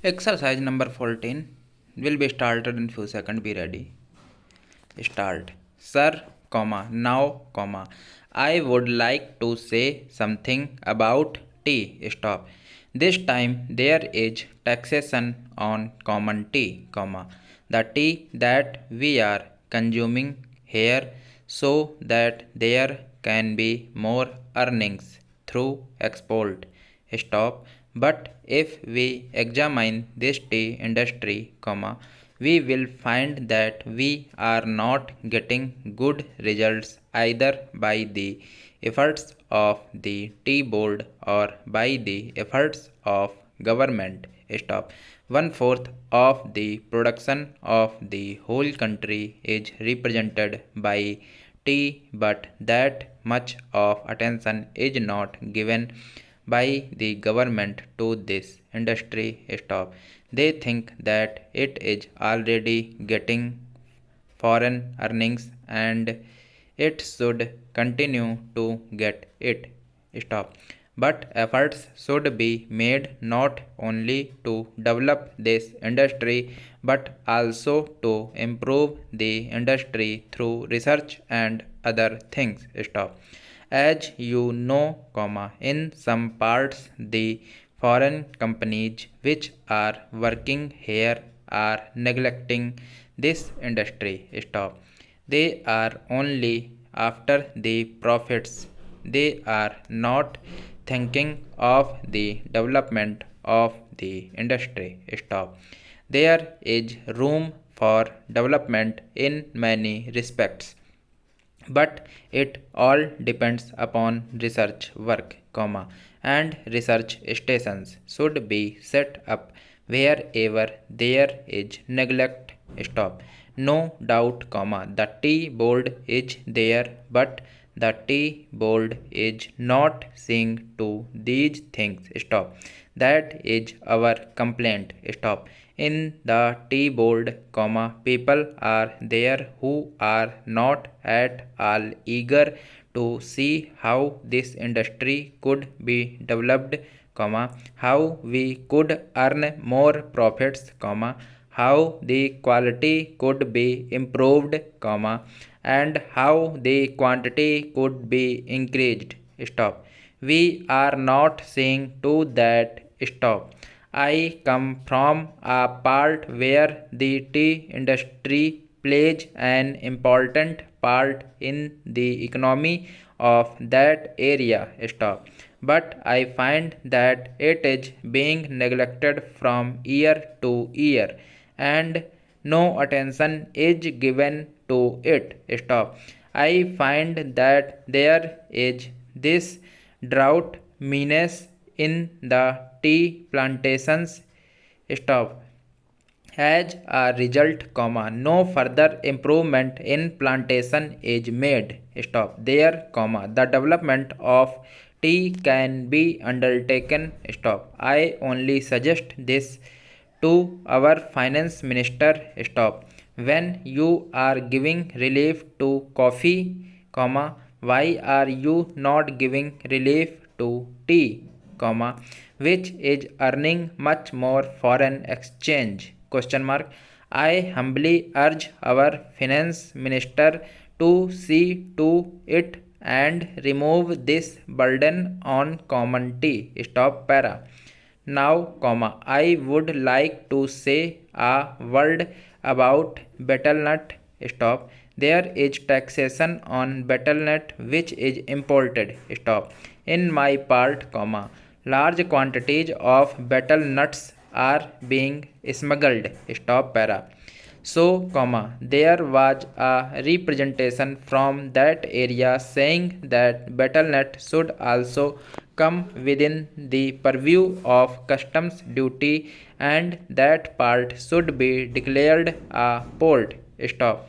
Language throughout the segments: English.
Exercise number 14 will be started in few seconds. Be ready. Start. Sir, now, I would like to say something about tea. Stop. This time there is taxation on common tea, the tea that we are consuming here so that there can be more earnings through export. Stop. But if we examine this tea industry, we will find that we are not getting good results either by the efforts of the tea board or by the efforts of government. Stop. One fourth of the production of the whole country is represented by tea, but that much of attention is not given by the government to this industry. Stop. They think that it is already getting foreign earnings and it should continue to get it. Stop. But efforts should be made not only to develop this industry but also to improve the industry through research and other things. Stop. As you know, in some parts the foreign companies which are working here are neglecting this industry. Stop. They are only after the profits. They are not thinking of the development of the industry. Stop. There is room for development in many respects, but it all depends upon research work, and research stations should be set up wherever there is neglect. Stop. No doubt, the tea board is there, but the tea board is not seeing to these things. Stop. That is our complaint. Stop. In the tea board, people are there who are not at all eager to see how this industry could be developed, how we could earn more profits, how the quality could be improved, and how the quantity could be increased. Stop. We are not seeing to that. Stop. I come from a part where the tea industry plays an important part in the economy of that area. Stop. But I find that it is being neglected from year to year and no attention is given to it. Stop. I find that there is this drought menace in the tea plantations. Stop. As a result, no further improvement in plantation is made. Stop. There, the development of tea can be undertaken. Stop. I only suggest this to our finance minister. Stop. When you are giving relief to coffee, why are you not giving relief to tea, which is earning much more foreign exchange? Question mark. I humbly urge our finance minister to see to it and remove this burden on common tea. Stop para. Now, I would like to say a word about betelnut. Stop. There is taxation on betelnut which is imported. Stop. In my part, large quantities of betel nuts are being smuggled. Stop para. So, there was a representation from that area saying that betelnut should also come within the purview of customs duty and that part should be declared a port. Stop.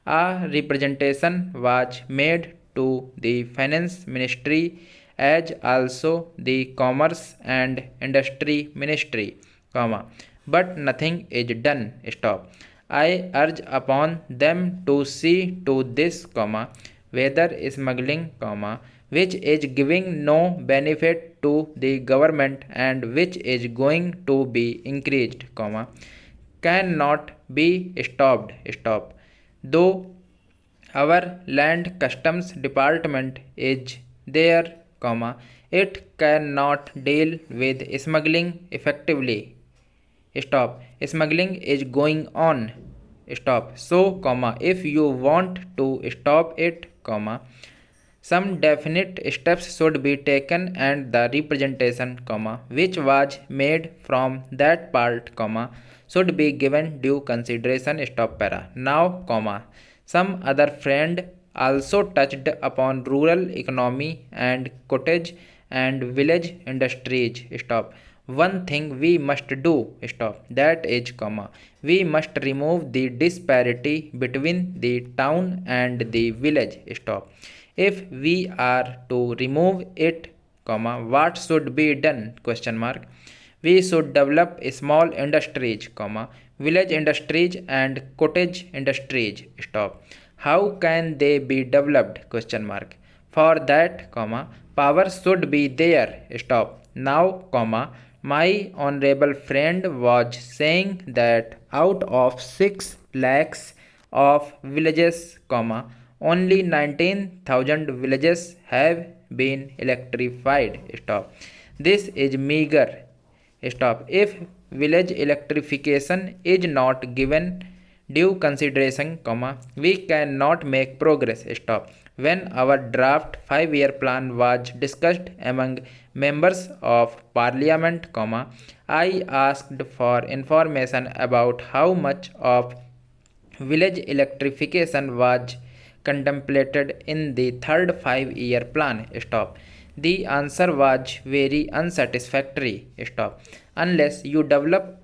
A representation was made to the finance ministry as also the commerce and industry ministry, but nothing is done. Stop. I urge upon them to see to this, whether smuggling, which is giving no benefit to the government and which is going to be increased, comma, cannot be stopped, stop. Though our land customs department is there, comma, it cannot deal with smuggling effectively, stop. Smuggling is going on, stop. So, comma, if you want to stop it, comma, some definite steps should be taken and the representation, comma, which was made from that part, comma, should be given due consideration, stop para. Now, comma, some other friend also touched upon rural economy and cottage and village industries, stop. One thing we must do, stop, that is, comma, we must remove the disparity between the town and the village, stop. If we are to remove it, comma, what should be done, question mark. We should develop small industries, comma, village industries and cottage industries, stop. How can they be developed, question mark. For that, comma, power should be there, stop. Now, comma, my honorable friend was saying that out of 6 lakhs of villages, comma, only 19,000 villages have been electrified, stop. This is meager, stop. If village electrification is not given due consideration, comma, we cannot make progress, stop. When our draft 5-year plan was discussed among members of parliament, comma, I asked for information about how much of village electrification was contemplated in the third 5-year plan, stop. The answer was very unsatisfactory, stop. Unless you develop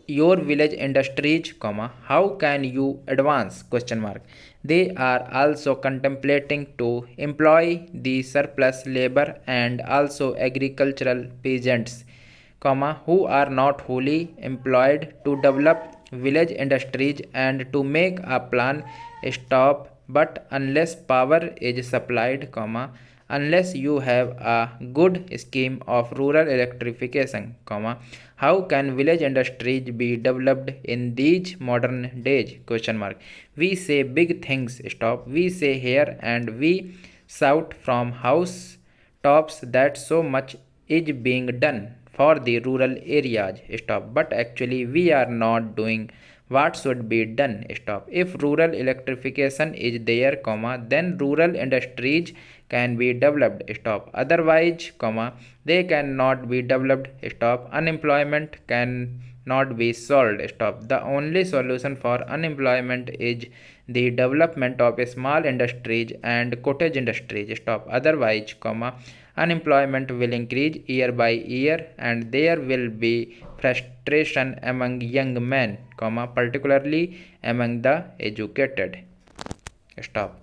your village industries, comma, how can you advance, question mark. They are also contemplating to employ the surplus labor and also agricultural peasants, comma, who are not wholly employed to develop village industries and to make a plan, stop. But unless power is supplied, comma, unless you have a good scheme of rural electrification, comma, how can village industries be developed in these modern days, question mark. We say big things, stop. We say here and we shout from house tops that so much is being done for the rural areas, stop. But actually we are not doing what should be done, stop. If rural electrification is there, comma, then rural industries can be developed, stop. Otherwise, comma, they cannot be developed, stop. Unemployment can not be solved, stop. The only solution for unemployment is the development of small industries and cottage industries, stop. Otherwise, comma, unemployment will increase year by year and there will be frustration among young men, comma, particularly among the educated, stop.